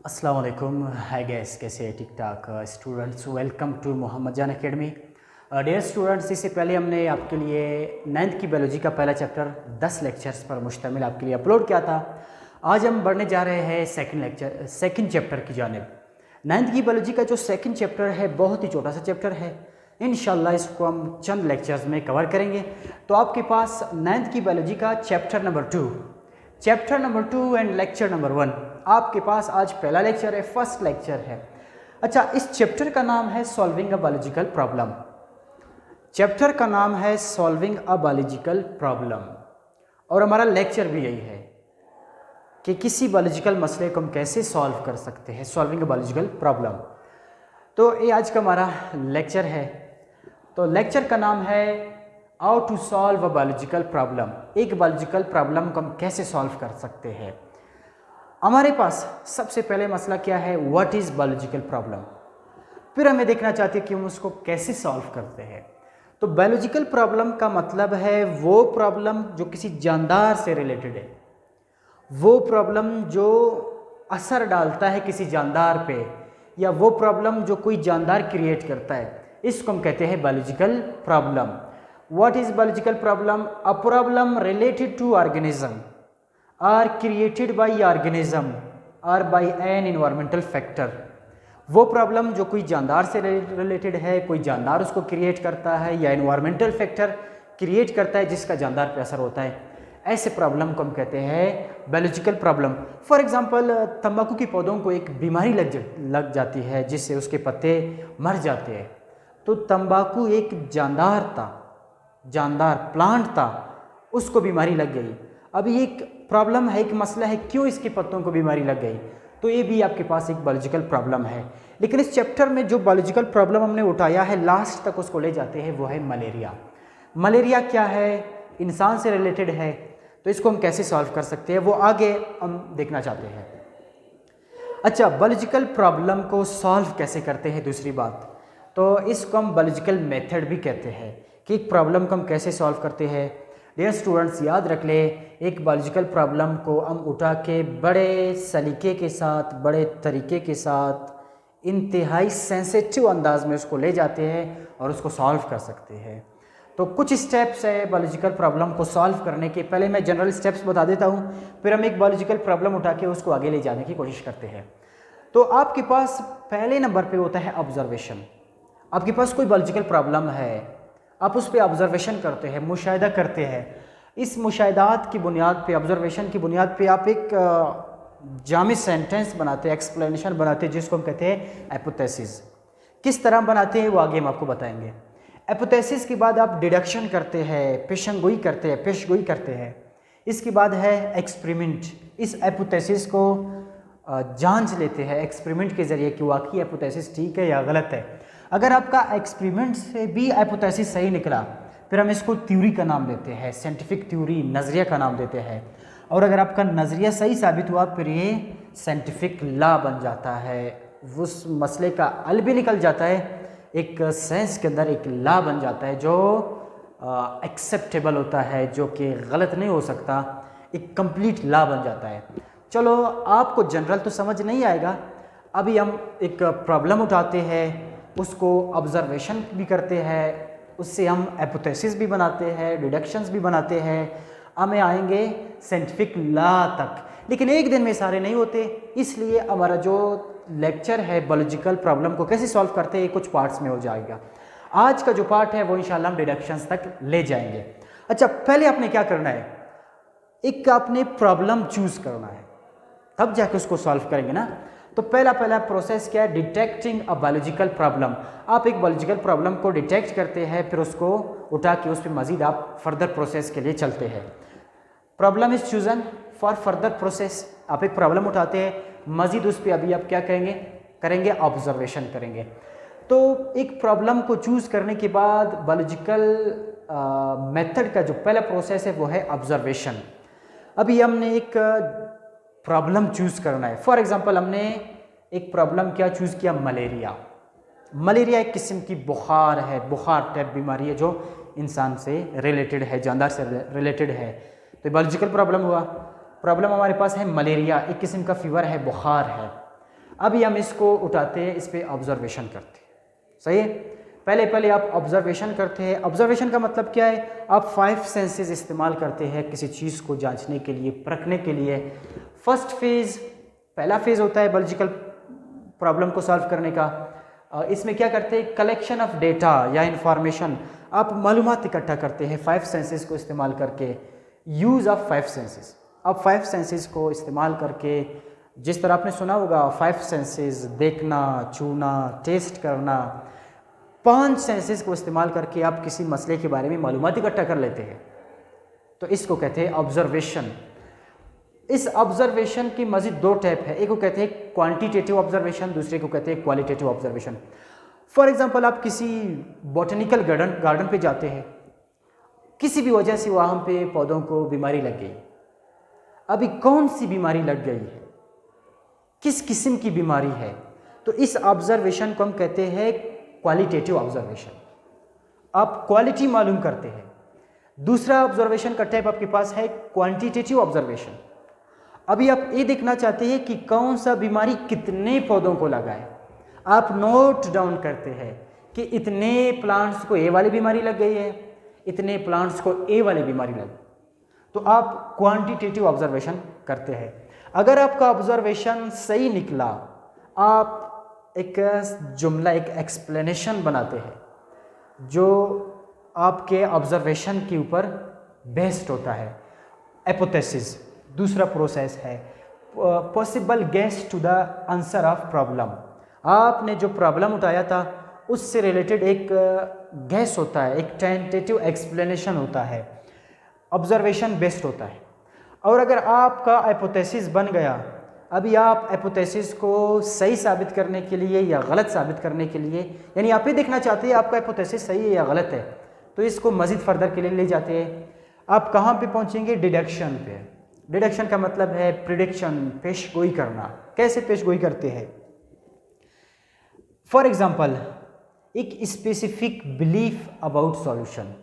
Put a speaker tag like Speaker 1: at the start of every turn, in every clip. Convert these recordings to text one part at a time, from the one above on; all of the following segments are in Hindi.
Speaker 1: अस्सलाम वालेकुम। हाय गैस, कैसे है? ठीक ठाक स्टूडेंट्स, वेलकम टू मोहम्मद जान अकेडमी। डियर स्टूडेंट्स, इससे पहले हमने आपके लिए 9th की बायोलॉजी का पहला चैप्टर 10 लेक्चर्स पर मुश्तमिल आपके लिए अपलोड किया था। आज हम बढ़ने जा रहे हैं सेकंड चैप्टर की जानिब। 9th की बायोलॉजी का जो सेकंड चैप्टर है बहुत ही छोटा सा चैप्टर है। इंशाल्लाह इसको हम चंद लेक्चर्स में कवर करेंगे। तो आपके पास 9th की बायोलॉजी का chapter number 2 and lecture number 1 आपके पास आज पहला लेक्चर है, फर्स्ट लेक्चर है। अच्छा, इस चैप्टर का नाम है solving a biological problem. Chapter का नाम है सॉल्विंग अ बायोलॉजिकल प्रॉब्लम और हमारा लेक्चर भी यही है कि किसी बायोलॉजिकल मसले को हम कैसे सॉल्व कर सकते हैं, सॉल्विंग अ बायोलॉजिकल प्रॉब्लम। तो ये आज का हमारा लेक्चर है। तो लेक्चर का नाम है how to solve a biological problem. एक बायोलॉजिकल प्रॉब्लम को हम कैसे सॉल्व कर सकते हैं। हमारे पास सबसे पहले मसला क्या है, व्हाट इज़ बायोलॉजिकल प्रॉब्लम। फिर हमें देखना चाहते हैं कि हम उसको कैसे सॉल्व करते हैं। तो बायोलॉजिकल प्रॉब्लम का मतलब है वो प्रॉब्लम जो किसी जानदार से रिलेटेड है, वो प्रॉब्लम जो असर डालता है किसी जानदार पे, या वो प्रॉब्लम जो कोई जानदार क्रिएट करता है, इसको हम कहते हैं biological problem. What is biological problem? A problem related to organism or created by organism or by an environmental factor. वो प्रॉब्लम जो कोई जानदार से रिलेटेड है, कोई जानदार उसको क्रिएट करता है या इन्वायरमेंटल फैक्टर क्रिएट करता है जिसका जानदार पे असर होता है, ऐसे प्रॉब्लम को हम कहते हैं बायोलॉजिकल प्रॉब्लम। फॉर एग्जांपल, तंबाकू के पौधों को एक बीमारी लग जाती है जिससे उसके पत्ते मर जाते हैं। तो तंबाकू एक जानदार प्लांट था, उसको बीमारी लग गई। अभी एक प्रॉब्लम है, एक मसला है, क्यों इसके पत्तों को बीमारी लग गई, तो ये भी आपके पास एक बायोलॉजिकल प्रॉब्लम है। लेकिन इस चैप्टर में जो बायोलॉजिकल प्रॉब्लम हमने उठाया है लास्ट तक उसको ले जाते हैं, वो है मलेरिया। मलेरिया क्या है, इंसान से रिलेटेड है, तो इसको हम कैसे सॉल्व कर सकते हैं वो आगे हम देखना चाहते हैं। अच्छा, बायोलॉजिकल प्रॉब्लम को सॉल्व कैसे करते हैं, दूसरी बात तो इसको हम बायोलॉजिकल मेथड भी कहते हैं कि एक प्रॉब्लम को हम कैसे सॉल्व करते हैं। डियर स्टूडेंट्स, याद रख ले, एक बायोलॉजिकल प्रॉब्लम को हम उठा के बड़े सलीके के साथ, बड़े तरीके के साथ, इंतहाई सेंसिटिव अंदाज में उसको ले जाते हैं और उसको सॉल्व कर सकते हैं। तो कुछ स्टेप्स है बायोलॉजिकल प्रॉब्लम को सॉल्व करने के। पहले मैं जनरल स्टेप्स बता देता हूँ, फिर हम एक बायोलॉजिकल प्रॉब्लम उठा के उसको आगे ले जाने की कोशिश करते हैं। तो आपके पास पहले नंबर पे होता है ऑब्जर्वेशन। आपके पास कोई बायोलॉजिकल प्रॉब्लम है, आप उस पर ऑब्जर्वेशन करते हैं, मुशाहिदा करते हैं। इस मुशाहिदात की बुनियाद पे, ऑब्जर्वेशन की बुनियाद पे आप एक जामी सेंटेंस बनाते हैं, एक्सप्लेनेशन बनाते हैं, जिसको हम कहते हैं हाइपोथेसिस। किस तरह बनाते हैं वो आगे हम आपको बताएंगे। हाइपोथेसिस के बाद आप डिडक्शन करते हैं, पेशगोई करते हैं। इसके बाद है एक्सपेरिमेंट। इस हाइपोथेसिस को जांच लेते हैं एक्सपेरिमेंट के ज़रिए कि वाकई हाइपोथेसिस ठीक है या गलत है। अगर आपका एक्सपेरिमेंट से भी हाइपोथेसिस सही निकला, फिर हम इसको थ्योरी का नाम देते हैं, साइंटिफिक थ्योरी, नज़रिया का नाम देते हैं। और अगर आपका नज़रिया सही साबित हुआ, फिर ये साइंटिफिक लॉ बन जाता है, उस मसले का हल भी निकल जाता है, एक साइंस के अंदर एक लॉ बन जाता है जो एक्सेप्टेबल होता है, जो कि गलत नहीं हो सकता, एक कंप्लीट लॉ बन जाता है। चलो, आपको जनरल तो समझ नहीं आएगा, अभी हम एक प्रॉब्लम उठाते हैं, उसको ऑब्जर्वेशन भी करते हैं, उससे हम हाइपोथेसिस भी बनाते हैं, डिडक्शंस भी बनाते हैं, हमें आएंगे साइंटिफिक लॉ तक। लेकिन एक दिन में सारे नहीं होते, इसलिए हमारा जो लेक्चर है बायोलॉजिकल प्रॉब्लम को कैसे सॉल्व करते हैं कुछ पार्ट्स में हो जाएगा। आज का जो पार्ट है वो इंशाल्लाह हम डिडक्शंस तक ले जाएंगे। अच्छा, पहले आपने क्या करना है, एक आपने प्रॉब्लम चूज करना है, तब जाके उसको सॉल्व करेंगे ना। तो पहला प्रोसेस क्या है, डिटेक्टिंग अ बायोलॉजिकल प्रॉब्लम। आप एक बायोलॉजिकल प्रॉब्लम को डिटेक्ट करते हैं, फिर उसको उठा के उस पर मजीद आप फर्दर प्रोसेस के लिए चलते हैं। Problem is chosen for further process. आप एक प्रॉब्लम उठाते हैं, मजीद उस पर अभी आप क्या करेंगे ऑब्जर्वेशन करेंगे। तो एक प्रॉब्लम को चूज़ करने के बाद बायोलॉजिकल मेथड का जो पहला प्रोसेस है वो है ऑब्जर्वेशन। अभी हमने एक प्रॉब्लम चूज़ करना है। फॉर एग्जांपल, हमने एक प्रॉब्लम क्या चूज़ किया, मलेरिया एक किस्म की बुखार है, बुखार टाइप बीमारी है जो इंसान से रिलेटेड है, जानदार से रिलेटेड है। तो बायोलॉजिकल प्रॉब्लम हुआ। प्रॉब्लम हमारे पास है मलेरिया, एक किस्म का फीवर है, बुखार है। अभी हम इसको उठाते हैं, इस पर ऑब्जर्वेशन करते हैं। सही है, पहले आप ऑब्जर्वेशन करते हैं। ऑब्जर्वेशन का मतलब क्या है, आप 5 सेंसेस इस्तेमाल करते हैं किसी चीज़ को जांचने के लिए, परखने के लिए। फर्स्ट फेज़, पहला फेज़ होता है बायोलॉजिकल प्रॉब्लम को सॉल्व करने का। इसमें क्या करते हैं, कलेक्शन ऑफ डेटा या इंफॉर्मेशन, आप मालूमात इकट्ठा करते हैं 5 सेंसेस को इस्तेमाल करके। यूज़ ऑफ 5 सेंसेस, आप 5 सेंसेस को इस्तेमाल करके, जिस तरह आपने सुना होगा 5 सेंसेस, देखना, छूना, टेस्ट करना, 5 सेंसेस को इस्तेमाल करके आप किसी मसले के बारे में मालूमात इकट्ठा कर लेते हैं, तो इसको कहते हैं ऑब्जर्वेशन। इस ऑब्जर्वेशन की मज़ीद 2 टाइप है, एक को कहते हैं क्वांटिटेटिव ऑब्जर्वेशन, दूसरे को कहते हैं क्वालिटेटिव ऑब्जर्वेशन। फॉर एग्जांपल, आप किसी बॉटनिकल गार्डन पे जाते हैं, किसी भी वजह से वहाँ पे पौधों को बीमारी लग गई। अभी कौन सी बीमारी लग गई है, किस किस्म की बीमारी है, तो इस ऑब्जर्वेशन को हम कहते हैं क्वालिटेटिव ऑब्जर्वेशन। आप क्वालिटी मालूम करते हैं। दूसरा ऑब्जर्वेशन का टाइप आपके पास है क्वांटिटेटिव ऑब्जर्वेशन। अभी आप ये देखना चाहते हैं कि कौन सा बीमारी कितने पौधों को लगा है। आप नोट डाउन करते हैं कि इतने प्लांट्स को ए वाली बीमारी लग गई है, इतने प्लांट्स को ए वाली बीमारी लगी, तो आप क्वांटिटेटिव ऑब्जर्वेशन करते हैं। अगर आपका ऑब्जर्वेशन सही निकला, आप एक जुमला, एक एक्सप्लेनेशन बनाते हैं जो आपके ऑब्जर्वेशन के ऊपर बेस्ड होता है। हाइपोथेसिस दूसरा प्रोसेस है। Possible guess to the answer of problem, आपने जो प्रॉब्लम उठाया था उससे रिलेटेड एक गेस होता है, एक टेंटेटिव एक्सप्लेनेशन होता है, ऑब्जर्वेशन बेस्ड होता है। और अगर आपका हाइपोथेसिस बन गया, अभी आप हाइपोथेसिस को सही साबित करने के लिए या गलत साबित करने के लिए, यानी आप ये देखना चाहते हैं आपका हाइपोथेसिस सही है या गलत है, तो इसको मज़ीद फर्दर के लिए ले जाते हैं। आप कहाँ पे पहुँचेंगे, डिडक्शन पे। डिडक्शन का मतलब है प्रिडिक्शन, पेशगोई करना। कैसे पेशगोई करते हैं, फॉर एग्जाम्पल, एक स्पेसिफिक बिलीफ अबाउट सॉल्यूशन।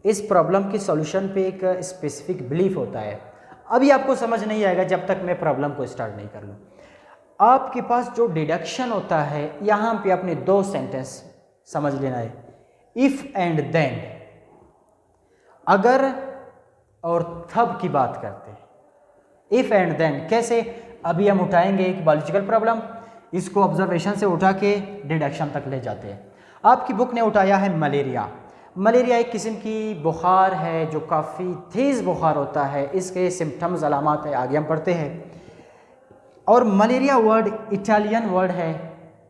Speaker 1: इस प्रॉब्लम के सॉल्यूशन पे एक स्पेसिफिक बिलीफ होता है। अभी आपको समझ नहीं आएगा जब तक मैं प्रॉब्लम को स्टार्ट नहीं कर लूँ। आपके पास जो डिडक्शन होता है, यहाँ पे आपने 2 सेंटेंस समझ लेना है, इफ़ एंड देन। अगर और तब की बात करते हैं, इफ़ एंड देन। कैसे, अभी हम उठाएंगे एक बायोलॉजिकल प्रॉब्लम, इसको ऑब्जर्वेशन से उठा के डिडक्शन तक ले जाते हैं। आपकी बुक ने उठाया है मलेरिया। मलेरिया एक किस्म की बुखार है जो काफ़ी तेज़ बुखार होता है। इसके सिम्टम्स, अलामात है, आगे हम पढ़ते हैं। और मलेरिया वर्ड इटालियन वर्ड है,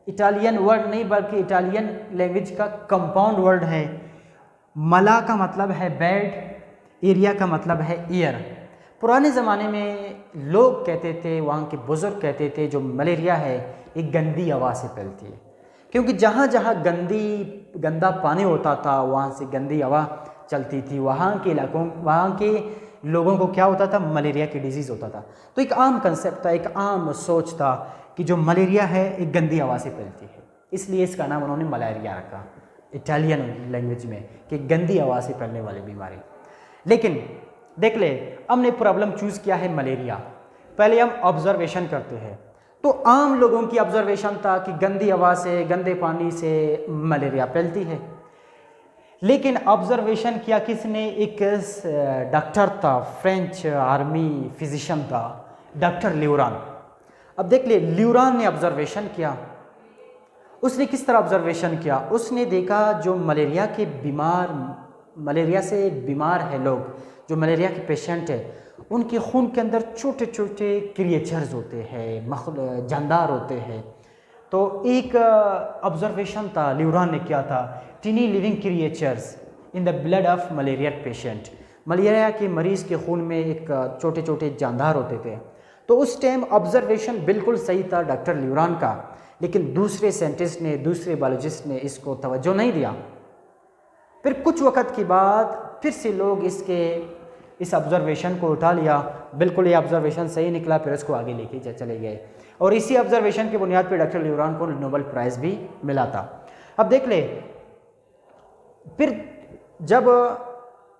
Speaker 1: इटालियन वर्ड नहीं बल्कि इटालियन लैंग्वेज का कंपाउंड वर्ड है। मला का मतलब है बेड, एरिया का मतलब है ईयर। पुराने ज़माने में लोग कहते थे, वहाँ के बुज़ुर्ग कहते थे, जो मलेरिया है एक गंदी हवा से फैलती है, क्योंकि जहाँ जहाँ गंदा पानी होता था वहाँ से गंदी हवा चलती थी। वहाँ के इलाकों, वहाँ के लोगों को क्या होता था, मलेरिया की डिजीज़ होता था। तो एक आम कंसेप्ट था, एक आम सोच था कि जो मलेरिया है एक गंदी हवा से फैलती है, इसलिए इसका नाम उन्होंने मलेरिया रखा इटालियन लैंग्वेज में, कि गंदी हवा से फैलने वाली बीमारी। लेकिन देख ले, हमने प्रॉब्लम चूज़ किया है मलेरिया। पहले हम ऑब्जर्वेशन करते हैं, तो आम लोगों की ऑब्जर्वेशन था कि गंदी हवा से, गंदे पानी से मलेरिया फैलती है। लेकिन ऑब्जर्वेशन किया किसने, एक डॉक्टर था, फ्रेंच आर्मी फिजिशियन था, डॉक्टर ल्यूरान। अब देख ले, ल्यूरान ने ऑब्जर्वेशन किया। उसने किस तरह ऑब्जर्वेशन किया, उसने देखा जो मलेरिया के बीमार, मलेरिया से बीमार है लोग, जो मलेरिया के पेशेंट है, उनके खून के अंदर छोटे छोटे क्रिएचर्स होते हैं, जानदार होते हैं। तो एक ऑब्जर्वेशन था ल्यूरान ने किया था, tiny living creatures in the blood of malaria patient. Malaria के मरीज़ के खून में एक छोटे छोटे जानदार होते थे। तो उस टाइम ऑब्जर्वेशन बिल्कुल सही था डॉक्टर ल्यूरान का, लेकिन दूसरे साइंटिस्ट ने, दूसरे बायोलॉजिस्ट ने इसको तवज्जो नहीं दिया। फिर कुछ वक्त के बाद फिर से लोग इस ऑब्जर्वेशन को उठा लिया, बिल्कुल ये ऑब्जर्वेशन सही निकला, फिर उसको आगे लेके चले गए। और इसी ऑब्जर्वेशन के बुनियाद पर डॉक्टर ल्यूरान को नोबेल प्राइज़ भी मिला था। अब देख ले, फिर जब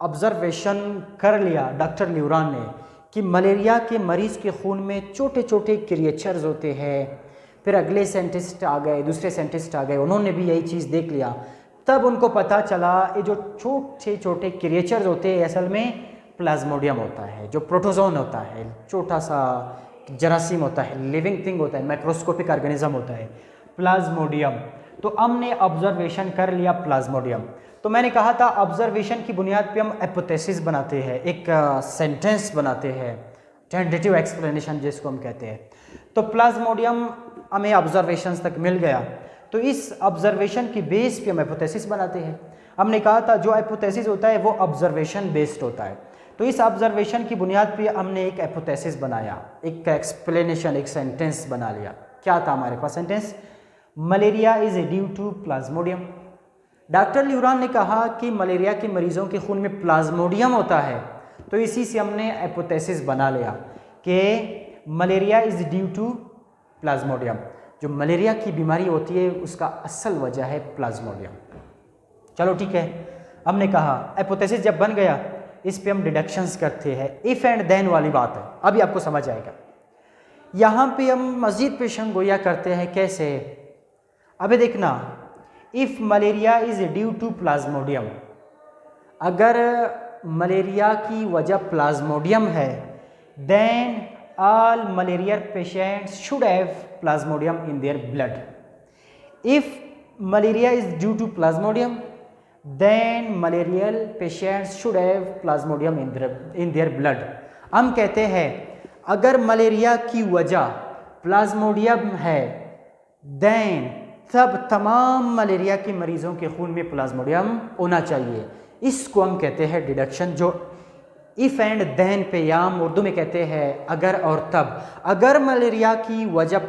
Speaker 1: ऑब्जर्वेशन कर लिया डॉक्टर ल्यूरान ने कि मलेरिया के मरीज़ के खून में छोटे छोटे क्रिएचर्स होते हैं, फिर अगले साइंटिस्ट आ गए, दूसरे साइंटिस्ट आ गए, उन्होंने भी यही चीज़ देख लिया। तब उनको पता चला ये जो छोटे छोटे क्रिएचर्स होते हैं असल में प्लाज्मोडियम होता है, जो प्रोटोजोन होता है, छोटा सा जरासीम होता है, लिविंग थिंग होता है, माइक्रोस्कोपिक ऑर्गेनिज्म होता है, प्लाज्मोडियम। तो हमने ऑब्जर्वेशन कर लिया प्लाज्मोडियम। तो मैंने कहा था ऑब्जर्वेशन की बुनियाद पे हम हाइपोथेसिस बनाते हैं, एक सेंटेंस बनाते हैं, टेंटेटिव एक्सप्लेनेशन जिसको हम कहते हैं। तो प्लाज्मोडियम हमें ऑब्जर्वेशंस तक मिल गया, तो इस ऑब्जर्वेशन की बेस पे हम हाइपोथेसिस बनाते हैं। हमने कहा था जो हाइपोथेसिस होता है वो ऑब्जर्वेशन बेस्ड होता है। तो इस ऑब्जर्वेशन की बुनियाद पे हमने एक हाइपोथेसिस बनाया, एक एक्सप्लेनेशन, एक सेंटेंस बना लिया। क्या था हमारे पास sentence? Malaria is due to plasmodium. Doctor Laveran ने कहा कि मलेरिया के मरीजों के खून में प्लाज्मोडियम होता है, तो इसी से हमने हाइपोथेसिस बना लिया कि malaria is due to plasmodium. जो मलेरिया की बीमारी होती है उसका असल वजह है प्लाज्मोडियम। चलो ठीक है, हमने कहा हाइपोथेसिस जब बन गया, इस पे हम डिडक्शंस करते हैं, इफ एंड देन वाली बात है, अभी आपको समझ आएगा। यहाँ पे हम मजीद पेशन गोया करते हैं, कैसे? अबे देखना, if malaria is due to plasmodium, अगर मलेरिया की वजह प्लाज्मोडियम है, then all malaria patients should have plasmodium in their blood. If malaria is due to plasmodium, then malarial patients should have plasmodium in their blood. हम कहते हैं अगर मलेरिया की वजह प्लाज्मोडियम है, then तब तमाम मलेरिया के मरीजों के खून में प्लाज्मोडियम होना चाहिए। इसको हम कहते हैं डिडक्शन, जो इफ़ एंड देन पे, या हम उर्दू में कहते हैं अगर और तब। अगर मलेरिया की वजह